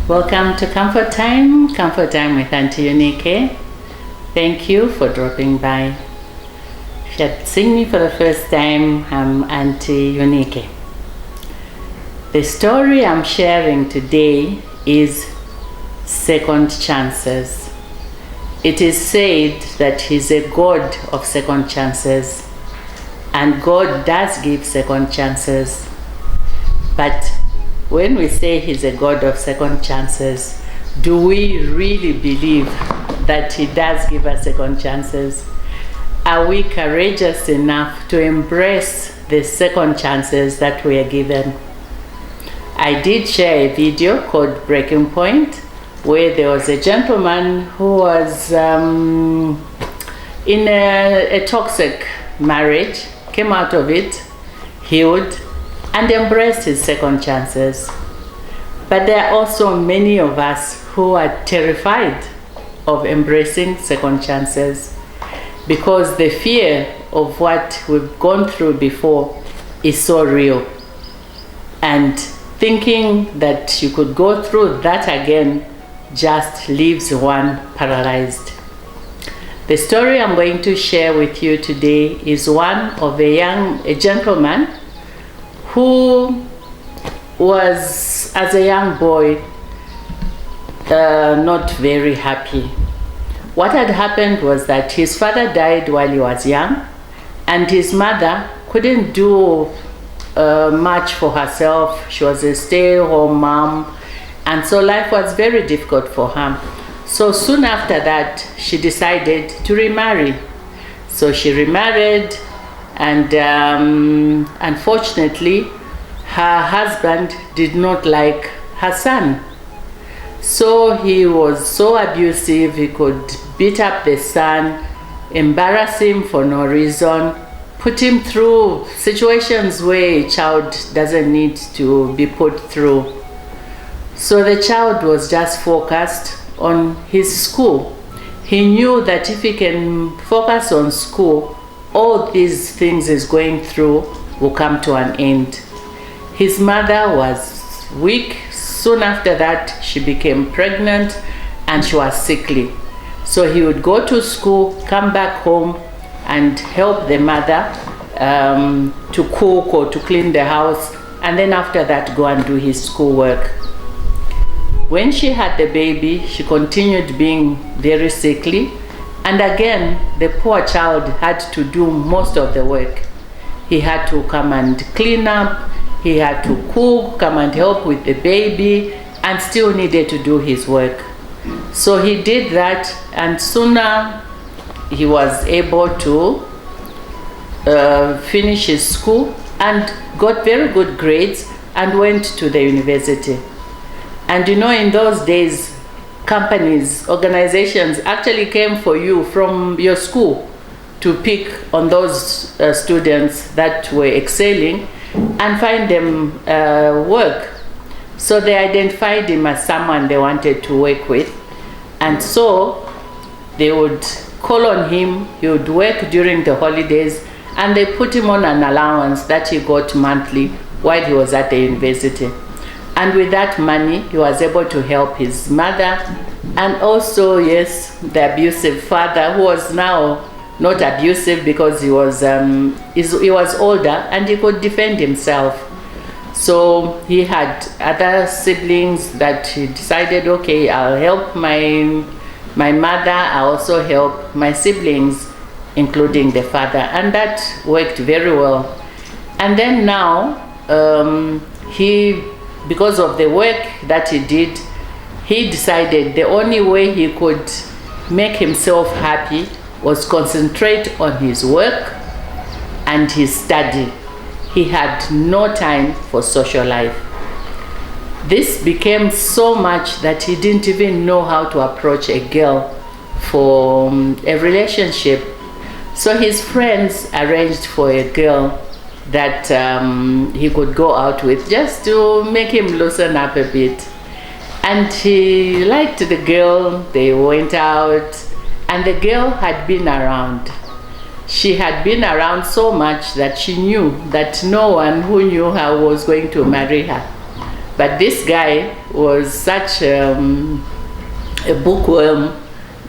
Welcome to Comfort Time with Aunty Yunike. Thank you for dropping by. If you're seeing me for the first time, I'm Aunty Yunike. The story I'm sharing today is second chances. It is said that He's a God of second chances, and God does give second chances. But when we say He's a God of second chances, do we really believe that He does give us second chances? Are we courageous enough to embrace the second chances that we are given? I did share a video called Breaking Point, where there was a gentleman who was in a toxic marriage, came out of it, healed, and embraced his second chances. But there are also many of us who are terrified of embracing second chances because the fear of what we've gone through before is so real. And thinking that you could go through that again just leaves one paralyzed. The story I'm going to share with you today is one of a gentleman who was, as a young boy, not very happy. What had happened was that his father died while he was young, and his mother couldn't do much for herself. She was a stay-at-home mom, and so life was very difficult for her. So soon after that, she decided to remarry. So she remarried, and unfortunately, her husband did not like her son. So he was so abusive, he could beat up the son, embarrass him for no reason, put him through situations where a child doesn't need to be put through. So the child was just focused on his school. He knew that if he can focus on school, all these things he's going through will come to an end. His mother was weak. Soon after that, she became pregnant and she was sickly. So he would go to school, come back home and help the mother to cook or to clean the house, and then after that go and do his schoolwork. When she had the baby, she continued being very sickly, and again the poor child had to do most of the work. He had to come and clean up, he had to cook, come and help with the baby, and still needed to do his work. So he did that, and sooner he was able to finish his school and got very good grades and went to the university. And you know, in those days, companies, organizations actually came for you from your school to pick on those students that were excelling and find them work. So they identified him as someone they wanted to work with. And so they would call on him, he would work during the holidays, and they put him on an allowance that he got monthly while he was at the university. And with that money, he was able to help his mother, and also, yes, the abusive father, who was now not abusive because he was older and he could defend himself. So he had other siblings that he decided, okay, I'll help my mother, I'll also help my siblings, including the father, and that worked very well. And then now, because of the work that he did, he decided the only way he could make himself happy was concentrate on his work and his study. He had no time for social life. This became so much that he didn't even know how to approach a girl for a relationship. So his friends arranged for a girl that he could go out with just to make him loosen up a bit. And he liked the girl, they went out, and the girl had been around. She had been around so much that she knew that no one who knew her was going to marry her. But this guy was such a bookworm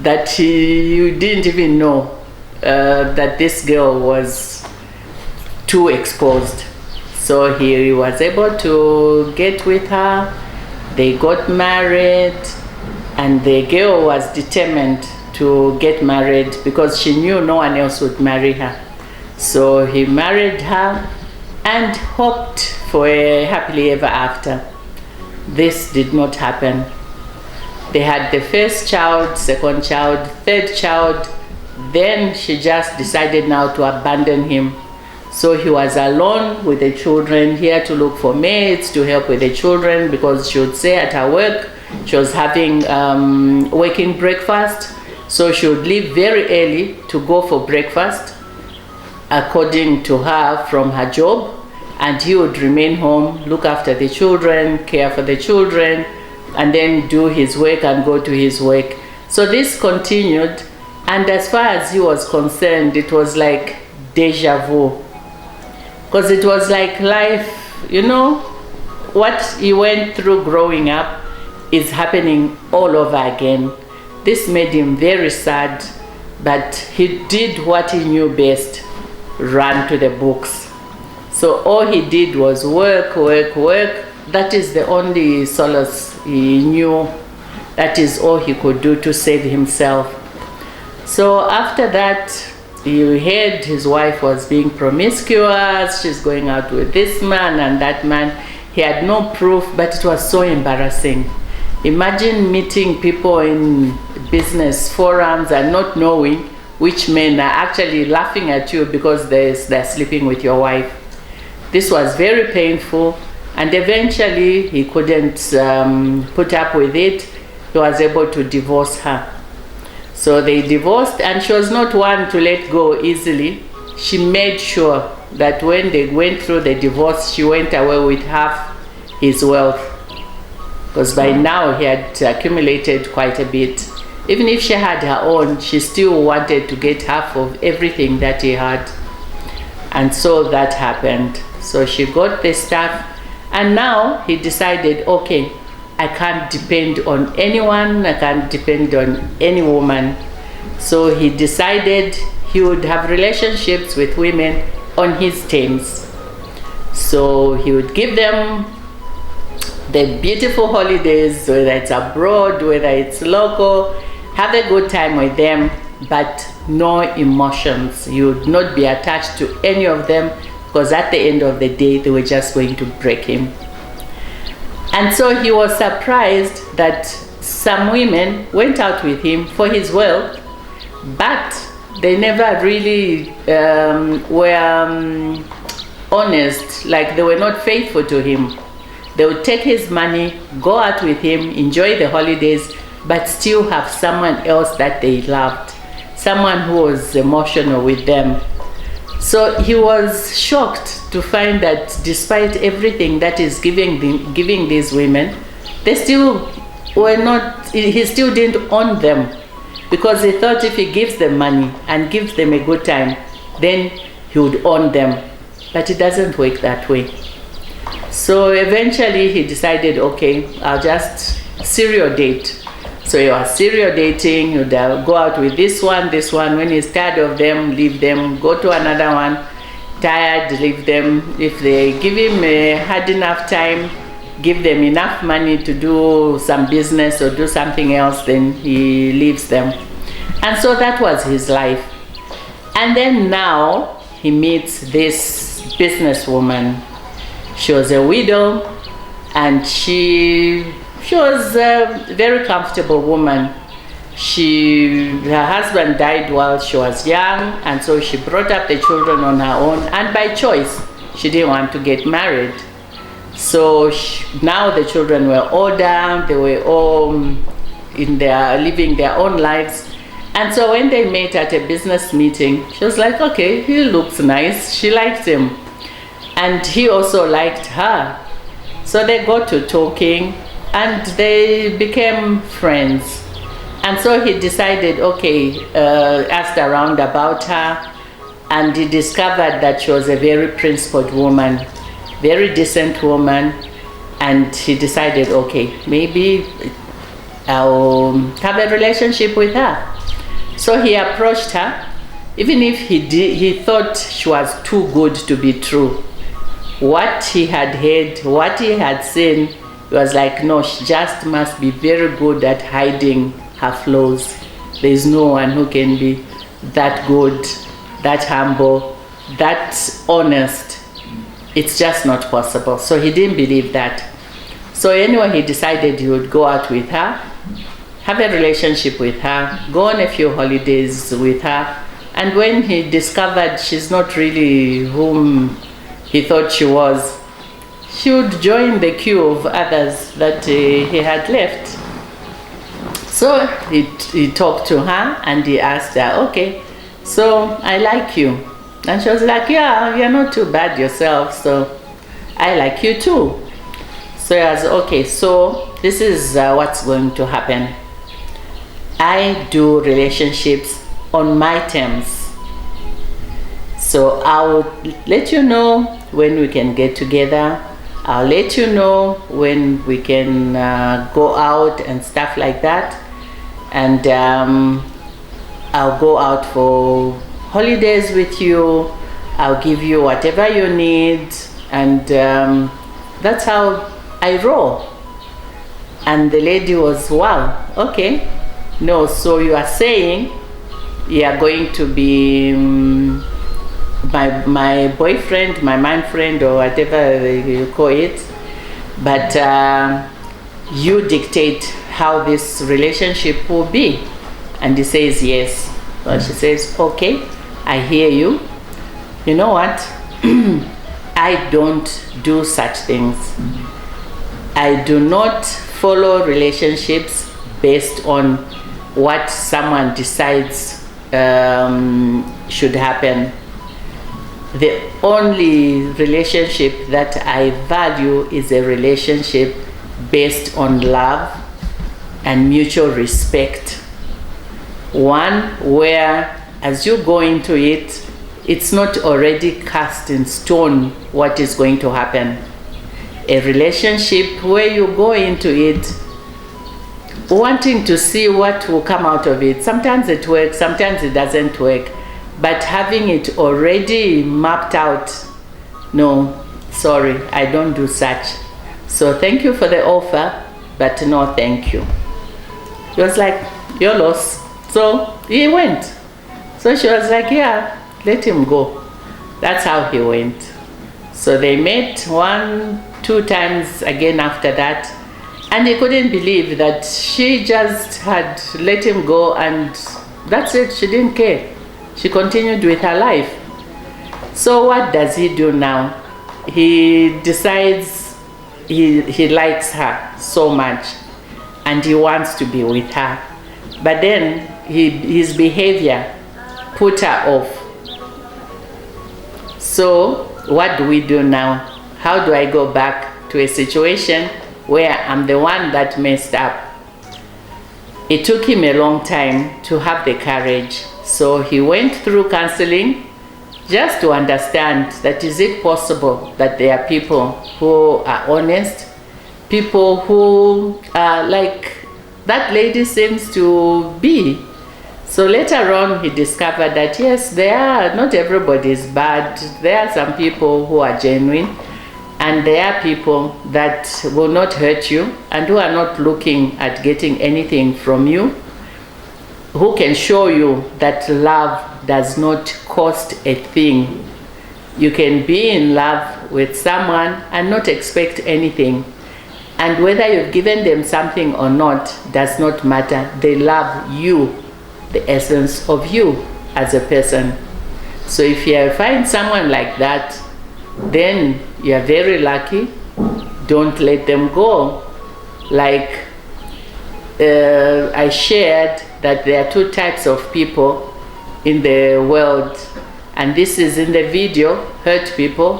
that you didn't even know that this girl was too exposed. So he was able to get with her. They got married, and the girl was determined to get married because she knew no one else would marry her. So he married her and hoped for a happily ever after. This did not happen. They had the first child, second child, third child. Then she just decided now to abandon him. So he was alone with the children. He had to look for maids to help with the children because she would say at her work she was having waking breakfast. So she would leave very early to go for breakfast, according to her, from her job. And he would remain home, look after the children, care for the children, and then do his work and go to his work. So this continued. And as far as he was concerned, it was like deja vu. Because it was like life, you know, what he went through growing up is happening all over again. This made him very sad, but he did what he knew best, run to the books. So all he did was work, work, work. That is the only solace he knew. That is all he could do to save himself. So after that, he heard his wife was being promiscuous. She's going out with this man and that man. He had no proof, but it was so embarrassing. Imagine meeting people in business forums and not knowing which men are actually laughing at you because they're sleeping with your wife. This was very painful, and eventually he couldn't put up with it. He was able to divorce her. So they divorced, and she was not one to let go easily. She made sure that when they went through the divorce, she went away with half his wealth. Because by now he had accumulated quite a bit. Even if she had her own, she still wanted to get half of everything that he had. And so that happened. So she got the stuff, and now he decided, okay, I can't depend on anyone, I can't depend on any woman. So he decided he would have relationships with women on his terms. So he would give them the beautiful holidays, whether it's abroad, whether it's local, have a good time with them, but no emotions. You would not be attached to any of them, because at the end of the day, they were just going to break him. And so he was surprised that some women went out with him for his wealth, but they never really were honest, like they were not faithful to him. They would take his money, go out with him, enjoy the holidays, but still have someone else that they loved, someone who was emotional with them. So he was shocked to find that despite everything that is giving these women, they still were not, he still didn't own them, because he thought if he gives them money and gives them a good time, then he would own them. But it doesn't work that way. So eventually he decided, okay, I'll just serial date. So he was serial dating. He would go out with this one. When he's tired of them, leave them, go to another one. Tired, leave them. If they give him a hard enough time, give them enough money to do some business or do something else, then he leaves them. And so that was his life. And then now he meets this businesswoman. She was a widow, and she was a very comfortable woman. Her husband died while she was young, and so she brought up the children on her own, and by choice. She didn't want to get married. So now the children were older, they were all living their own lives. And so when they met at a business meeting, she was like, okay, he looks nice. She liked him. And he also liked her. So they got to talking, and they became friends. And so he decided, okay, asked around about her, and he discovered that she was a very principled woman, very decent woman, And he decided, okay, maybe I'll have a relationship with her. So he approached her, even if he thought she was too good to be true. What he had heard, what he had seen, he was like, no, she just must be very good at hiding her flaws. There is no one who can be that good, that humble, that honest. It's just not possible. So he didn't believe that. So anyway, he decided he would go out with her, have a relationship with her, go on a few holidays with her. And when he discovered she's not really whom he thought she was, she would join the queue of others that he had left. So he talked to her and he asked her, okay, so I like you. And she was like, yeah, you're not too bad yourself, so I like you too. So he was, okay, so this is what's going to happen. I do relationships on my terms. So I'll let you know when we can get together. I'll let you know when we can go out and stuff like that. And I'll go out for holidays with you. I'll give you whatever you need. And that's how I roll. And the lady was, wow, okay. No, so you are saying you are going to be my boyfriend, my man friend, or whatever you call it, but you dictate how this relationship will be. And he says yes. So she says, okay, I hear you. You know what? I don't do such things. I do not follow relationships based on what someone decides should happen. The only relationship that I value is a relationship based on love and mutual respect. One where, as you go into it, it's not already cast in stone what is going to happen. A relationship where you go into it wanting to see what will come out of it. Sometimes it works, sometimes it doesn't work. But having it already mapped out, no, sorry, I don't do such. So thank you for the offer, but no thank you. He was like, your loss. So he went. So she was like, yeah, let him go. That's how he went. So they met 1-2 times again after that. And he couldn't believe that she just had let him go and that's it, she didn't care. She continued with her life. So what does he do now? He decides he likes her so much and he wants to be with her. But then his behavior put her off. So what do we do now? How do I go back to a situation where I'm the one that messed up? It took him a long time to have the courage. So he went through counseling just to understand that is it possible that there are people who are honest, people who are like that lady seems to be. So later on he discovered that yes, not everybody is bad. There are some people who are genuine. And there are people that will not hurt you and who are not looking at getting anything from you, who can show you that love does not cost a thing. You can be in love with someone and not expect anything. And whether you've given them something or not does not matter. They love you, the essence of you as a person. So if you find someone like that, then you are very lucky. Don't let them go. Like I shared that there are 2 types of people in the world, and this is in the video, hurt people,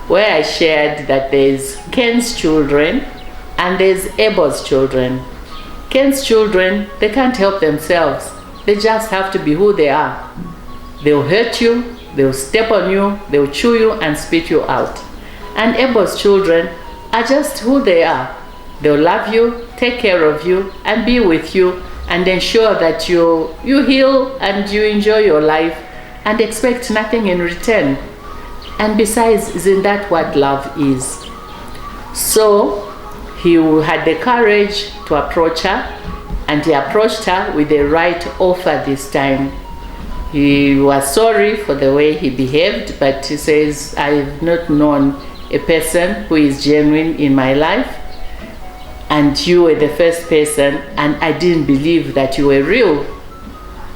where I shared that there's Ken's children and there's Abel's children. Ken's children, they can't help themselves. They just have to be who they are. They'll hurt you, they'll step on you, they'll chew you and spit you out. And Abel's children, are just who they are. They'll love you, take care of you, and be with you, and ensure that you heal and you enjoy your life and expect nothing in return. And besides, isn't that what love is? So he had the courage to approach her, and he approached her with the right offer this time. He was sorry for the way he behaved, but he says, I have not known a person who is genuine in my life, and you were the first person, and I didn't believe that you were real.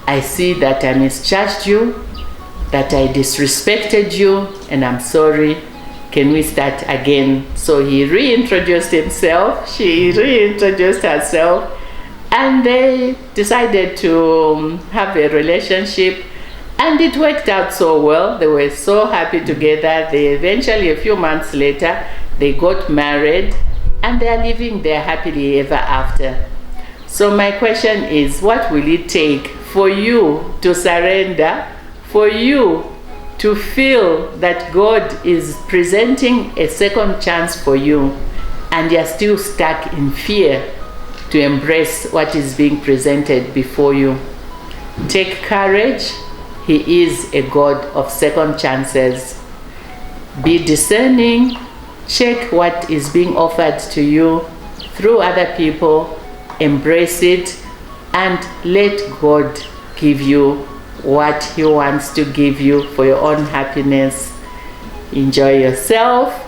I see that I misjudged you, that I disrespected you, and I'm sorry. Can we start again? So he reintroduced himself, she reintroduced herself, and they decided to have a relationship, and it worked out so well. They were so happy together. They eventually, a few months later, they got married, and they are living there happily ever after. So my question is, what will it take for you to surrender, for you to feel that God is presenting a second chance for you, and you're still stuck in fear to embrace what is being presented before you? Take courage. He is a God of second chances. Be discerning. Check what is being offered to you through other people. Embrace it and let God give you what He wants to give you for your own happiness. Enjoy yourself.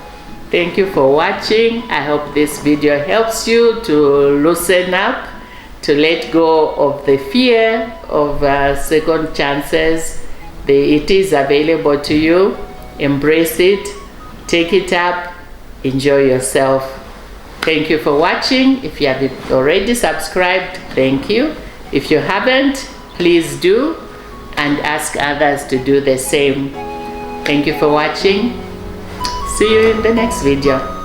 Thank you for watching. I hope this video helps you to loosen up, to let go of the fear of second chances. It is available to you. Embrace it. Take it up. Enjoy yourself. Thank you for watching. If you have already subscribed, thank you. If you haven't, please do, and ask others to do the same. Thank you for watching. See you in the next video.